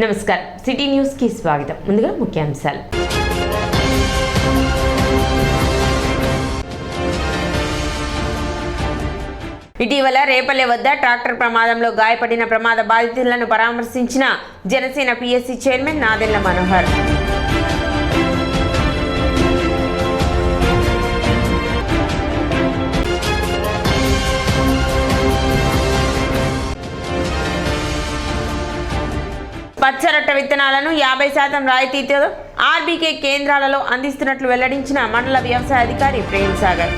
నమస్కారం city news కి స్వాగతం. ముందుగా ముఖ్యాంశాలు. ఇటీవల రేపల్లె వద్ద ట్రాక్టర్ ప్రమాదంలో గాయపడిన ప్రమాద బాధితులను పరామర్శించిన జనసేన పిఎస్సి చైర్మన్ నాదెళ్ల మనోహర్. పచ్చరొట్ట విత్తనాలను 50% రాయితీతో ఆర్బీకే కేంద్రాలలో అందిస్తున్నట్లు వెల్లడించిన మండల వ్యవసాయ అధికారి ప్రేమ్ సాగర్.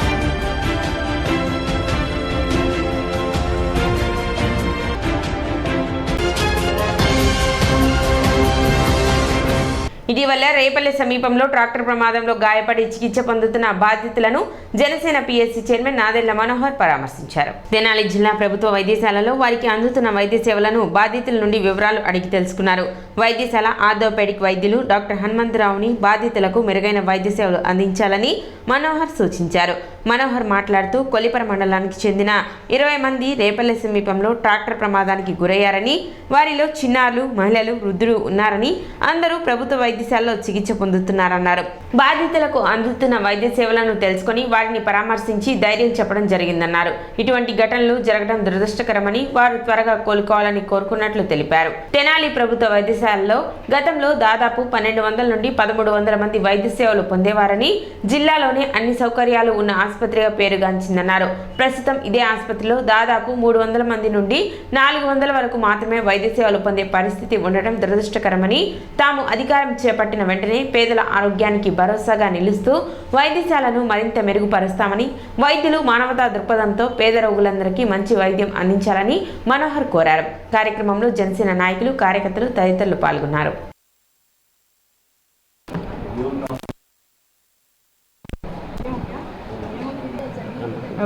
ఇటీవల రేపల్లె సమీపంలో ట్రాక్టర్ ప్రమాదంలో గాయపడి చికిత్స పొందుతున్న బాధితులను జనసేన పిఎస్సి చైర్మన్ నాదెళ్ల మనోహర్ పరామర్శించారు. తెనాలి జిల్లా ప్రభుత్వ వైద్యశాలలో వారికి అందుతున్న వైద్య సేవలను బాధితుల నుండి వివరాలు అడిగి తెలుసుకున్నారు. వైద్యశాల ఆర్థోపెడిక్ వైద్యులు డాక్టర్ హనుమంతరావుని బాధితులకు మెరుగైన వైద్య సేవలు అందించాలని మనోహర్ సూచించారు. మనోహర్ మాట్లాడుతూ కొలిపర మండలానికి చెందిన 20 మంది రేపల్లె సమీపంలో ట్రాక్టర్ ప్రమాదానికి గురయ్యారని, వారిలో చిన్నారులు, మహిళలు, వృద్ధులు ఉన్నారని, అందరూ ప్రభుత్వ వైద్యశాలలో చికిత్స పొందుతున్నారన్నారు. బాధితులకు అందుతున్న వైద్య సేవలను తెలుసుకుని వారిని పరామర్శించి ధైర్యం చెప్పడం జరిగిందన్నారు. ఇటువంటి ఘటనలు జరగడం దురదృష్టకరమని, వారు త్వరగా కోలుకోవాలని కోరుకున్నట్లు తెలిపారు. తెనాలి ప్రభుత్వ వైద్యశాలలో గతంలో దాదాపు 1200 నుండి 1300 మంది వైద్య సేవలు పొందేవారని, జిల్లాలోనే అన్ని సౌకర్యాలు ఉన్న ఆసుపత్రిగా పేరుగాంచిందన్నారు. ప్రస్తుతం ఇదే ఆసుపత్రిలో దాదాపు 300 మంది నుండి 400 వరకు మాత్రమే వైద్య సేవలు పొందే పరిస్థితి ఉండటం దురదృష్టకరమని, తాము అధికారం చేపట్టిన వెంటనే పేదల ఆరోగ్యానికి భరోసాగా నిలుస్తూ వైద్యశాలను మరింత మెరుగుపరుస్తామని, వైద్యులు మానవతా దృక్పథంతో పేద రోగులందరికీ మంచి వైద్యం అందించాలని మనోహర్ కోరారు. కార్యక్రమంలో జనసేన నాయకులు, కార్యకర్తలు తదితరులు పాల్గొన్నారు.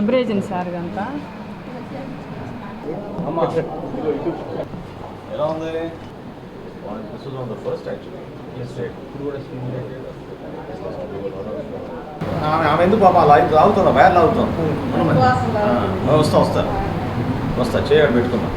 అబ్రేజన్ సార్ గంట ఎలా ఉంది? This was on the first actually. Yes, right. ఆమె ఎందుకు పాప అలా లాగుతుందా? వేరే లాగుతుంది. వస్తా చేయడం పెట్టుకుందాం.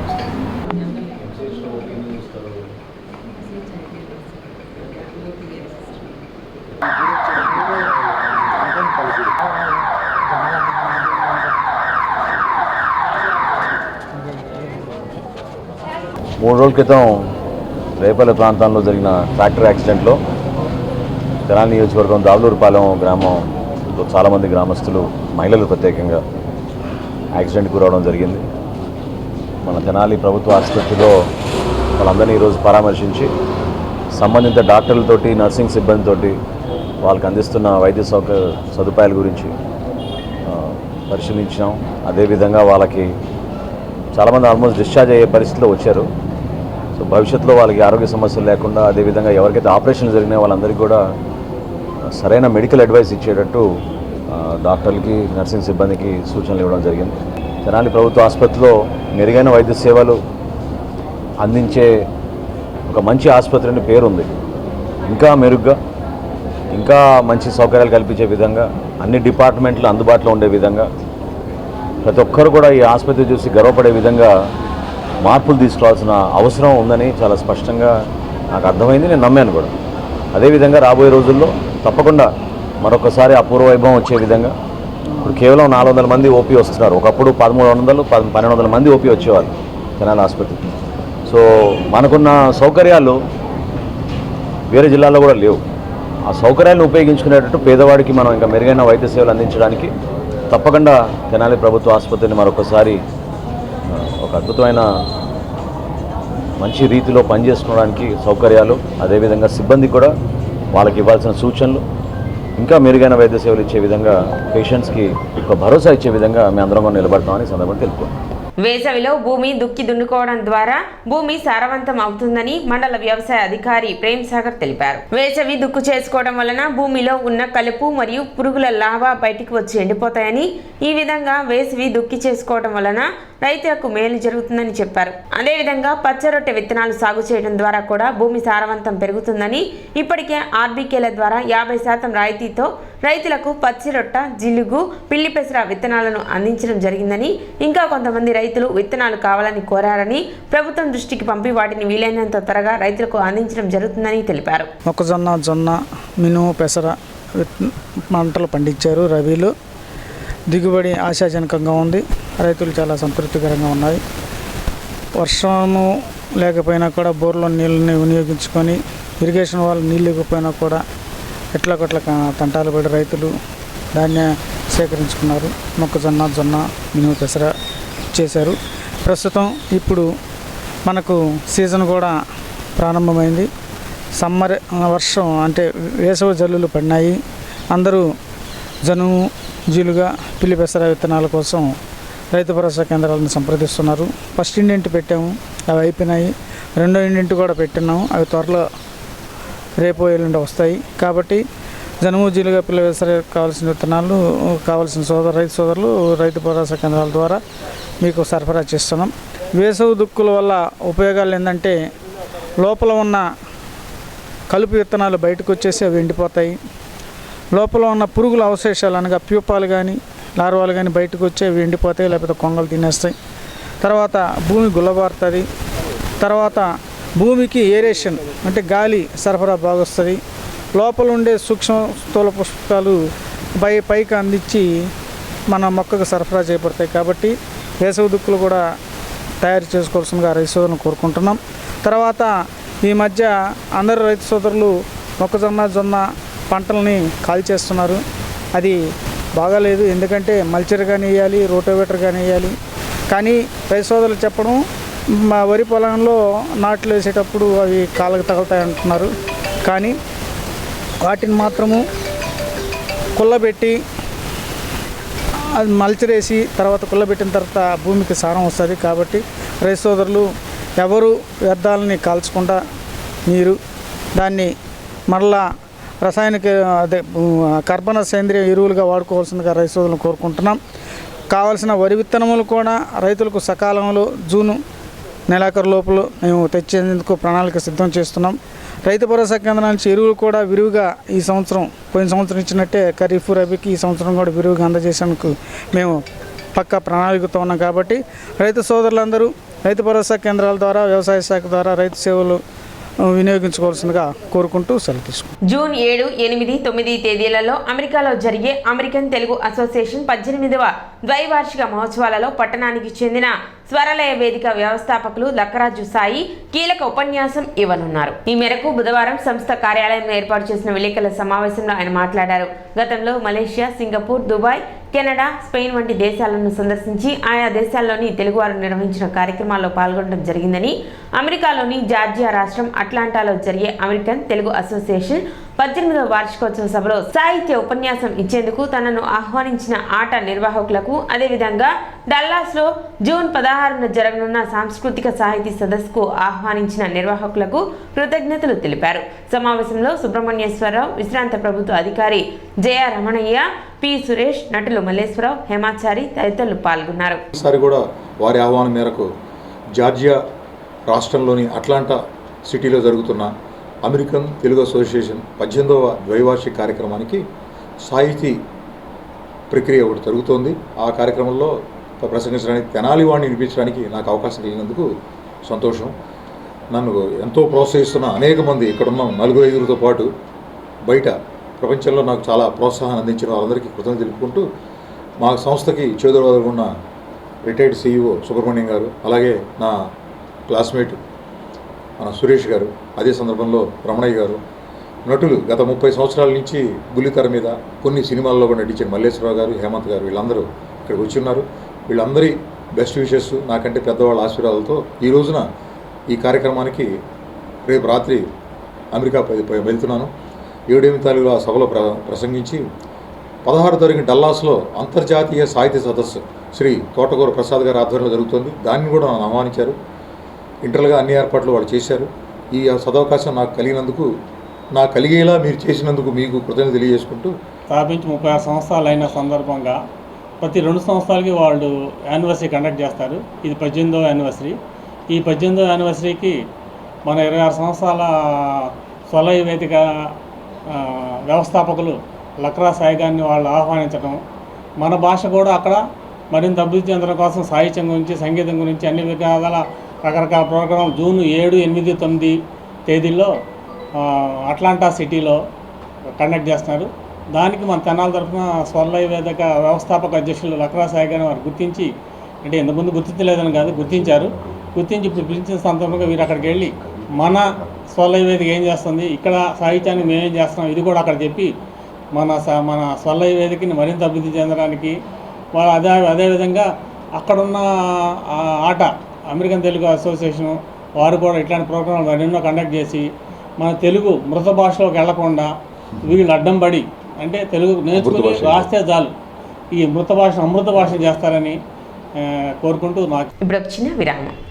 మూడు రోజుల క్రితం రేపల్లె ప్రాంతంలో జరిగిన ట్రాక్టర్ యాక్సిడెంట్లో తెనాలి నియోజకవర్గం దావులూరుపాలెం గ్రామంలో చాలామంది గ్రామస్తులు, మహిళలు ప్రత్యేకంగా యాక్సిడెంట్కి గురవడం జరిగింది. మన తెనాలి ప్రభుత్వ ఆసుపత్రిలో వాళ్ళందరినీ ఈరోజు పరామర్శించి సంబంధిత డాక్టర్లతోటి, నర్సింగ్ సిబ్బందితోటి వాళ్ళకి అందిస్తున్న వైద్య సదుపాయాల గురించి పరిశీలించాం. అదేవిధంగా వాళ్ళకి చాలామంది ఆల్మోస్ట్ డిశ్చార్జ్ అయ్యే పరిస్థితిలో వచ్చారు. సో భవిష్యత్తులో వాళ్ళకి ఆరోగ్య సమస్యలు లేకుండా, అదేవిధంగా ఎవరికైతే ఆపరేషన్లు జరిగినాయో వాళ్ళందరికీ కూడా సరైన మెడికల్ అడ్వైస్ ఇచ్చేటట్టు డాక్టర్లకి, నర్సింగ్ సిబ్బందికి సూచనలు ఇవ్వడం జరిగింది. తెనాలి ప్రభుత్వ ఆసుపత్రిలో మెరుగైన వైద్య సేవలు అందించే ఒక మంచి ఆసుపత్రి అని పేరుంది. ఇంకా మెరుగ్గా, ఇంకా మంచి సౌకర్యాలు కల్పించే విధంగా, అన్ని డిపార్ట్మెంట్లు అందుబాటులో ఉండే విధంగా, ప్రతి ఒక్కరు కూడా ఈ ఆసుపత్రి చూసి గర్వపడే విధంగా మార్పులు తీసుకోవాల్సిన అవసరం ఉందని చాలా స్పష్టంగా నాకు అర్థమైంది. నేను నమ్మాను కూడా. అదేవిధంగా రాబోయే రోజుల్లో తప్పకుండా మరొకసారి అపూర్వ వైభవం వచ్చే విధంగా, ఇప్పుడు కేవలం 400 మంది ఓపీ వస్తున్నారు. ఒకప్పుడు 1300, 1200 మంది ఓపీ వచ్చేవాళ్ళు తెనాలి ఆసుపత్రికి. సో మనకున్న సౌకర్యాలు వేరే జిల్లాల్లో కూడా లేవు. ఆ సౌకర్యాలను ఉపయోగించుకునేటట్టు పేదవాడికి మనం ఇంకా మెరుగైన వైద్య సేవలు అందించడానికి తప్పకుండా తెనాలి ప్రభుత్వ ఆసుపత్రిని మరొకసారి ఒక అద్భుతమైన మంచి రీతిలో పనిచేసుకోవడానికి సౌకర్యాలు, అదేవిధంగా సిబ్బందికి కూడా వాళ్ళకి ఇవ్వాల్సిన సూచనలు, ఇంకా మెరుగైన వైద్య సేవలు ఇచ్చే విధంగా, పేషెంట్స్కి ఒక భరోసా ఇచ్చే విధంగా మేము అందరం నిలబడతామని సందర్భంగా తెలుపుకున్నాం. వేసవిలో భూమి దుక్కి దున్నుకోవడం ద్వారా భూమి సారవంతం అవుతుందని మండల వ్యవసాయ అధికారి ప్రేమ్ సాగర్ తెలిపారు. వేసవి దుక్కు చేసుకోవడం వలన భూమిలో ఉన్న కలుపు మరియు పురుగుల లావా బయటికి వచ్చి ఎండిపోతాయని, ఈ విధంగా వేసవి దుక్కి చేసుకోవడం వలన రైతులకు మేలు జరుగుతుందని చెప్పారు. అదేవిధంగా పచ్చరొట్టె విత్తనాలు సాగు చేయడం ద్వారా కూడా భూమి సారవంతం పెరుగుతుందని, ఇప్పటికే ఆర్బీకేల ద్వారా 50% రాయితీతో రైతులకు పచ్చిరొట్ట, జిలుగు, పిల్లి పెసర విత్తనాలను అందించడం జరిగిందని, ఇంకా కొంతమంది రైతులు విత్తనాలు కావాలని కోరారని ప్రభుత్వం దృష్టికి పంపి వాటిని వీలైనంత త్వరగా రైతులకు అందించడం జరుగుతుందని తెలిపారు. మొక్కజొన్న, జొన్న, మినుము, పెసర పంటలు పండించారు. రబీలో దిగుబడి ఆశాజనకంగా ఉంది. రైతులు చాలా సంతృప్తికరంగా ఉన్నాయి. వర్షము లేకపోయినా కూడా బోర్లో నీళ్ళని వినియోగించుకొని, ఇరిగేషన్ వాళ్ళు నీళ్ళు ఇవ్వకపోయినా కూడా ఎట్లా తంటాలు పడి రైతులు ధాన్య సేకరించుకున్నారు. మొక్కజొన్న, జొన్న, మినుము, పెసర చేశారు. ప్రస్తుతం ఇప్పుడు మనకు సీజన్ కూడా ప్రారంభమైంది. సమ్మర్ వర్షం అంటే వేసవి జల్లులు పడినాయి. అందరూ జనుము, జీలుగా, పిల్లి పెసర విత్తనాల కోసం రైతు భరోసా కేంద్రాలను సంప్రదిస్తున్నారు. ఫస్ట్ ఇండెంట్ పెట్టాము, అవి అయిపోయినాయి. రెండో ఇండెంట్ కూడా పెట్టినాము, అవి త్వరలో రేపు ఎల్లుండి వస్తాయి. కాబట్టి జనుము, జీలుగా, పిల్లి పెసర కావాల్సిన విత్తనాలు కావాల్సిన రైతు సోదరులు రైతు భరోసా కేంద్రాల ద్వారా మీకు సరఫరా చేస్తున్నాం. వేసవి దుక్కుల వల్ల ఉపయోగాలు ఏంటంటే లోపల ఉన్న కలుపు విత్తనాలు బయటకు వచ్చేసి అవి ఎండిపోతాయి. లోపల ఉన్న పురుగుల అవశేషాలు అనగా ప్యూపాలు కానీ లార్వాలు కానీ బయటకు వచ్చి అవి ఎండిపోతాయి, లేకపోతే కొంగలు తినేస్తాయి. తర్వాత భూమి గుల్లబారుతుంది. తర్వాత భూమికి ఏరేషన్ అంటే గాలి సరఫరా బాగా వస్తుంది. లోపల ఉండే సూక్ష్మ స్థూల పుష్పాలు పైకి అందించి మన మొక్కకు సరఫరా చేయబడతాయి. కాబట్టి వేసవి దుక్కులు కూడా తయారు చేసుకోవాల్సిందిగా రైతు సోదరులను కోరుకుంటున్నాం. తర్వాత ఈ మధ్య అందరు రైతు సోదరులు మొక్కజొన్న, జొన్న పంటలని కాల్చేస్తున్నారు. అది బాగాలేదు. ఎందుకంటే మల్చర్ కానీ వేయాలి, రోటోవేటర్ కానీ వేయాలి. కానీ రైతు సోదరులు చెప్పడం మా వరి పొలంలో నాట్లు వేసేటప్పుడు అవి కాళ్ళకు తగులుతాయి అంటున్నారు. కానీ వాటిని మాత్రము కుళ్ళబెట్టి అది మల్చరేసి తర్వాత కుళ్ళబెట్టిన తర్వాత భూమికి సారం వస్తుంది. కాబట్టి రైతు సోదరులు ఎవరు వ్యర్థాలని కాల్చకుండా మీరు దాన్ని మరలా రసాయనిక కర్బన సేంద్రియ ఎరువులుగా వాడుకోవాల్సిందిగా రైతు సోదరులను కోరుకుంటున్నాం. కావాల్సిన వరి విత్తనములు కూడా రైతులకు సకాలంలో జూను నెలాఖరు లోపల మేము తెచ్చేందుకు ప్రణాళిక సిద్ధం చేస్తున్నాం. రైతు భరోసా కేంద్రాల నుంచి ఎరువులు కూడా విరివిగా ఈ సంవత్సరం పోయిన సంవత్సరం ఇచ్చినట్టే ఖరీఫ్, రబీకి ఈ సంవత్సరం కూడా విరివిగా అందజేసేందుకు మేము పక్కా ప్రణాళికతో ఉన్నాం. కాబట్టి రైతు సోదరులందరూ రైతు భరోసా కేంద్రాల ద్వారా, వ్యవసాయ శాఖ ద్వారా రైతు సేవలు వినియోగించుకోవాల్సిందిగా కోరుకుంటూ సెలవు తీసుకుంటాం. జూన్ 7, 8, 9 తేదీలలో అమెరికాలో జరిగే అమెరికన్ తెలుగు అసోసియేషన్ 18వ ద్వైవార్షిక మహోత్సవాలలో పట్టణానికి చెందిన స్వరలయ వేదిక వ్యవస్థాపకులు లక్కరాజు సాయి కీలక ఉపన్యాసం ఇవ్వనున్నారు. ఈ మేరకు బుధవారం సంస్థ కార్యాలయంలో ఏర్పాటు చేసిన విలేకరుల సమావేశంలో ఆయన మాట్లాడారు. గతంలో Malaysia, Singapore, Dubai, Canada, Spain వంటి దేశాలను సందర్శించి ఆయా దేశాల్లోని తెలుగువారు నిర్వహించిన కార్యక్రమాల్లో పాల్గొనడం జరిగిందని, అమెరికాలోని జార్జియా రాష్ట్రం అట్లాంటాలో జరిగే అమెరికన్ తెలుగు అసోసియేషన్ 18వ వార్షికోత్సవ సభలో సాహిత్య ఉపన్యాసం ఇచ్చేందుకు తనను ఆహ్వానించిన ఆట నిర్వాహకులకు, అదేవిధంగా డల్లాస్లో జూన్ 16న జరగనున్న సాంస్కృతిక సాహితీ సదస్సుకు ఆహ్వానించిన నిర్వాహకులకు కృతజ్ఞతలు తెలిపారు. సమావేశంలో సుబ్రహ్మణ్యేశ్వరరావు, విశ్రాంత ప్రభుత్వ అధికారి జయ రమణయ్య, పి సురేష్, నటులు మల్లేశ్వరరావు, హేమాచారి తదితరులు పాల్గొన్నారు. ఈసారి కూడా వారి ఆహ్వానం మేరకు జార్జియా రాష్ట్రంలోని అట్లాంటా సిటీలో జరుగుతున్న అమెరికన్ తెలుగు అసోసియేషన్ 18వ ద్వైవార్షిక కార్యక్రమానికి సాహితీ ప్రక్రియ ఒకటి జరుగుతోంది. ఆ కార్యక్రమంలో ప్రసంగించడానికి, తెనాలి వాడిని వినిపించడానికి నాకు అవకాశం కలిగినందుకు సంతోషం. నన్ను ఎంతో ప్రోత్సహిస్తున్న అనేక మంది ఇక్కడున్న 4-5తో పాటు బయట ప్రపంచంలో నాకు చాలా ప్రోత్సాహం అందించిన వాళ్ళందరికీ కృతజ్ఞతలు తెలుపుకుంటూ, మా సంస్థకి చేదోడు ఉన్న రిటైర్డ్ CEO సుబ్రహ్మణ్యం గారు, అలాగే నా క్లాస్మేట్ మన సురేష్ గారు, అదే సందర్భంలో రమణయ్య గారు, నటులు గత 30 సంవత్సరాల నుంచి బుల్లితెర మీద కొన్ని సినిమాల్లో కూడా నటించిన మల్లేశ్వరరావు గారు, హేమంత్ గారు, వీళ్ళందరూ ఇక్కడికి వచ్చి ఉన్నారు. వీళ్ళందరి బెస్ట్ విషెస్, నాకంటే పెద్దవాళ్ళ ఆశీర్వాదాలతో ఈ రోజున ఈ కార్యక్రమానికి రేపు రాత్రి అమెరికా వెళ్తున్నాను. 7 తారీఖులో ఆ సభలో ప్రసంగించి 16వ తారీఖు డల్లాస్లో అంతర్జాతీయ సాహిత్య సదస్సు శ్రీ తోటకూర ప్రసాద్ గారి ఆధ్వర్యంలో జరుగుతుంది. దాన్ని కూడా నన్ను ఆహ్వానించారు. ఇంటర్గా అన్ని ఏర్పాట్లు వాళ్ళు చేశారు. ఈ సదవకాశం నాకు కలిగినందుకు, నాకు కలిగేలా మీరు చేసినందుకు మీకు కృతజ్ఞతలు తెలియజేసుకుంటూ, స్థాపించి 36 సంవత్సరాలు అయిన సందర్భంగా ప్రతి 2 సంవత్సరాలకి వాళ్ళు యానివర్సరీ కండక్ట్ చేస్తారు. ఇది 18వ యానివర్సరీ. ఈ 18వ యానివర్సరీకి మన 26 సంవత్సరాల స్వలయ వేదిక వ్యవస్థాపకులు లక్రా సాయిగాన్ని వాళ్ళు ఆహ్వానించడం, మన భాష కూడా అక్కడ మరింత అభివృద్ధి చెందడం కోసం సాహిత్యం గురించి, సంగీతం గురించి అన్ని విధాల రకరకాల ప్రోగ్రాంలు జూన్ 7, 8, 9 తేదీల్లో అట్లాంటా సిటీలో కండక్ట్ చేస్తున్నారు. దానికి మన తెనాలి తరఫున స్వర్లయ వేదిక వ్యవస్థాపక అధ్యక్షులు లక్రా సాయి గారిని వారు గుర్తించి, అంటే ఇంతకుముందు గుర్తించలేదని కాదు, గుర్తించారు. గుర్తించి ఇప్పుడు పిలిచిన సందర్భంగా వీరు అక్కడికి వెళ్ళి మన స్వర్లయ వేదిక ఏం చేస్తుంది, ఇక్కడ సాహిత్యాన్ని మేమేం చేస్తున్నాం, ఇది కూడా అక్కడ చెప్పి మన స్వర్లయ వేదికని మరింత అభివృద్ధి చెందడానికి వాళ్ళు అదేవిధంగా అక్కడున్న ఆట అమెరికన్ తెలుగు అసోసియేషను వారు కూడా ఇట్లాంటి ప్రోగ్రాంలు మరెన్నో కండక్ట్ చేసి మన తెలుగు మృత భాషలోకి వెళ్లకుండా వీళ్ళు అడ్డం పడి, అంటే తెలుగు నేర్చుకుని రాస్తే చాలు ఈ అమృత భాష చేస్తారని కోరుకుంటూ నాకు ఇప్పుడు ఒక చిన్న విరామం.